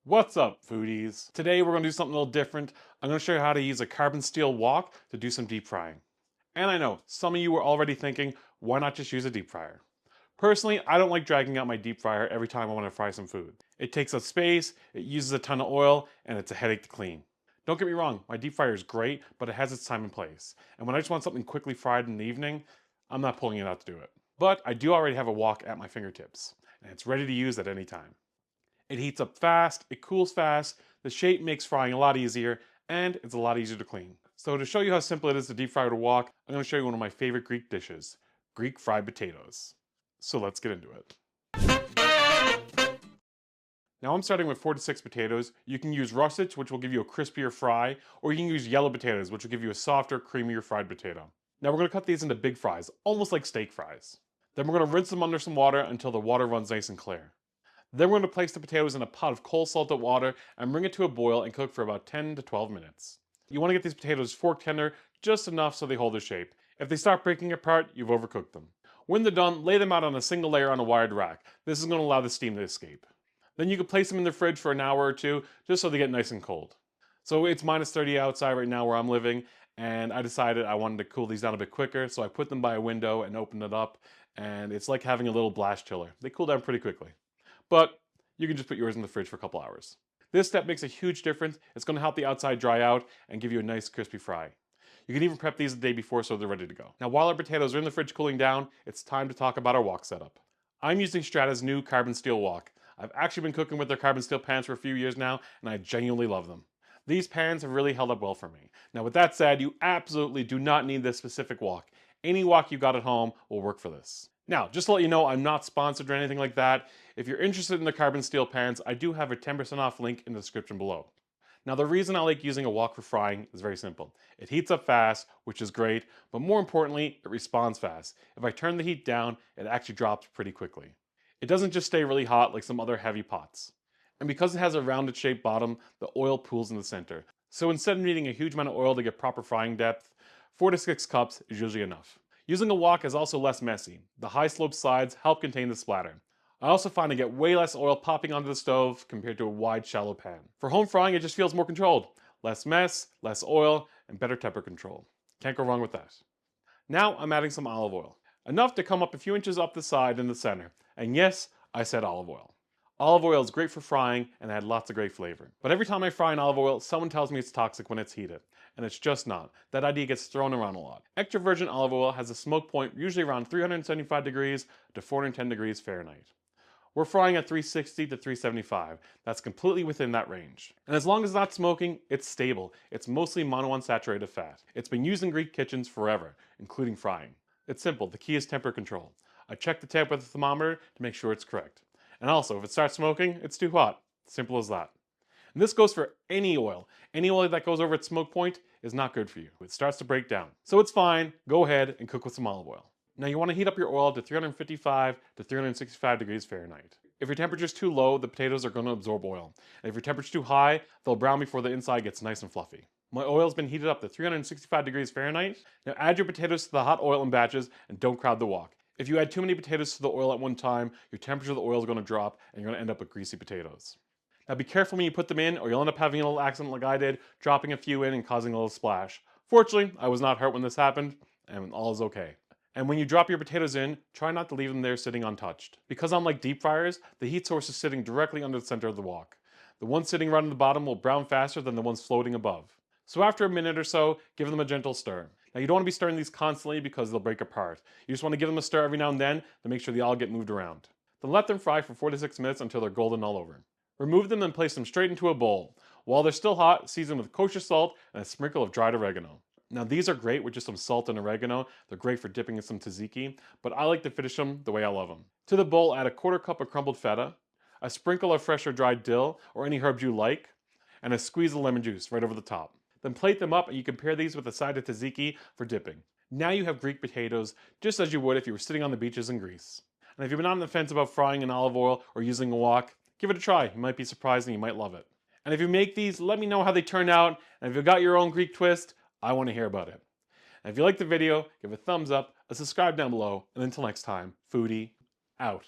What's up, foodies? Today we're going to do something a little different. I'm going to show you how to use a carbon steel wok to do some deep frying. And I know, some of you were already thinking, why not just use a deep fryer? Personally, I don't like dragging out my deep fryer every time I want to fry some food. It takes up space, it uses a ton of oil, and it's a headache to clean. Don't get me wrong, my deep fryer is great, but it has its time and place. And when I just want something quickly fried in the evening, I'm not pulling it out to do it. But I do already have a wok at my fingertips, and it's ready to use at any time. It heats up fast, it cools fast, the shape makes frying a lot easier, and it's a lot easier to clean. So to show you how simple it is to deep fry with a wok, I'm going to show you one of my favorite Greek dishes, Greek fried potatoes. So let's get into it. Now I'm starting with 4 to 6 potatoes. You can use russets, which will give you a crispier fry, or you can use yellow potatoes, which will give you a softer, creamier fried potato. Now we're going to cut these into big fries, almost like steak fries. Then we're going to rinse them under some water until the water runs nice and clear. Then we're going to place the potatoes in a pot of cold salted water and bring it to a boil and cook for about 10 to 12 minutes. You want to get these potatoes fork tender just enough so they hold their shape. If they start breaking apart, you've overcooked them. When they're done, lay them out on a single layer on a wired rack. This is going to allow the steam to escape. Then you can place them in the fridge for an hour or two just so they get nice and cold. So it's minus 30 outside right now where I'm living, and I decided I wanted to cool these down a bit quicker, so I put them by a window and opened it up, and it's like having a little blast chiller. They cool down pretty quickly. But you can just put yours in the fridge for a couple hours. This step makes a huge difference. It's going to help the outside dry out and give you a nice crispy fry. You can even prep these the day before so they're ready to go. Now while our potatoes are in the fridge cooling down, it's time to talk about our wok setup. I'm using Strata's new carbon steel wok. I've actually been cooking with their carbon steel pans for a few years now, and I genuinely love them. These pans have really held up well for me. Now with that said, you absolutely do not need this specific wok. Any wok you got at home will work for this. Now, just to let you know, I'm not sponsored or anything like that. If you're interested in the carbon steel pans, I do have a 10% off link in the description below. Now, the reason I like using a wok for frying is very simple. It heats up fast, which is great, but more importantly, it responds fast. If I turn the heat down, it actually drops pretty quickly. It doesn't just stay really hot like some other heavy pots. And because it has a rounded shaped bottom, the oil pools in the center. So instead of needing a huge amount of oil to get proper frying depth, 4 to 6 cups is usually enough. Using a wok is also less messy. The high sloped sides help contain the splatter. I also find I get way less oil popping onto the stove compared to a wide shallow pan. For home frying, it just feels more controlled. Less mess, less oil, and better temperature control. Can't go wrong with that. Now I'm adding some olive oil. Enough to come up a few inches up the side in the center. And yes, I said olive oil. Olive oil is great for frying and had lots of great flavor. But every time I fry in olive oil, someone tells me it's toxic when it's heated. And it's just not. That idea gets thrown around a lot. Extra virgin olive oil has a smoke point usually around 375 degrees to 410 degrees Fahrenheit. We're frying at 360 to 375. That's completely within that range. And as long as it's not smoking, it's stable. It's mostly monounsaturated fat. It's been used in Greek kitchens forever, including frying. It's simple. The key is temperature control. I check the temp with a thermometer to make sure it's correct. And also, if it starts smoking, it's too hot. Simple as that. And this goes for any oil. Any oil that goes over its smoke point is not good for you. It starts to break down. So it's fine. Go ahead and cook with some olive oil. Now you want to heat up your oil to 355 to 365 degrees Fahrenheit. If your temperature is too low, the potatoes are going to absorb oil. And if your temperature is too high, they'll brown before the inside gets nice and fluffy. My oil's been heated up to 365 degrees Fahrenheit. Now add your potatoes to the hot oil in batches and don't crowd the wok. If you add too many potatoes to the oil at one time, your temperature of the oil is going to drop and you're going to end up with greasy potatoes. Now be careful when you put them in or you'll end up having a little accident like I did, dropping a few in and causing a little splash. Fortunately, I was not hurt when this happened and all is okay. And when you drop your potatoes in, try not to leave them there sitting untouched. Because unlike deep fryers, the heat source is sitting directly under the center of the wok. The ones sitting right on the bottom will brown faster than the ones floating above. So after a minute or so, give them a gentle stir. Now you don't want to be stirring these constantly because they'll break apart. You just want to give them a stir every now and then to make sure they all get moved around. Then let them fry for 4 to 6 minutes until they're golden all over. Remove them and place them straight into a bowl. While they're still hot, season with kosher salt and a sprinkle of dried oregano. Now these are great with just some salt and oregano. They're great for dipping in some tzatziki, but I like to finish them the way I love them. To the bowl, add a 1/4 cup of crumbled feta, a sprinkle of fresh or dried dill or any herbs you like, and a squeeze of lemon juice right over the top. Then plate them up and you can pair these with a side of tzatziki for dipping. Now you have Greek potatoes just as you would if you were sitting on the beaches in Greece. And if you've been on the fence about frying in olive oil or using a wok, give it a try. You might be surprised and you might love it. And if you make these, let me know how they turn out. And if you've got your own Greek twist, I want to hear about it. And if you liked the video, give a thumbs up, a subscribe down below, and until next time, FOOD-DEE out.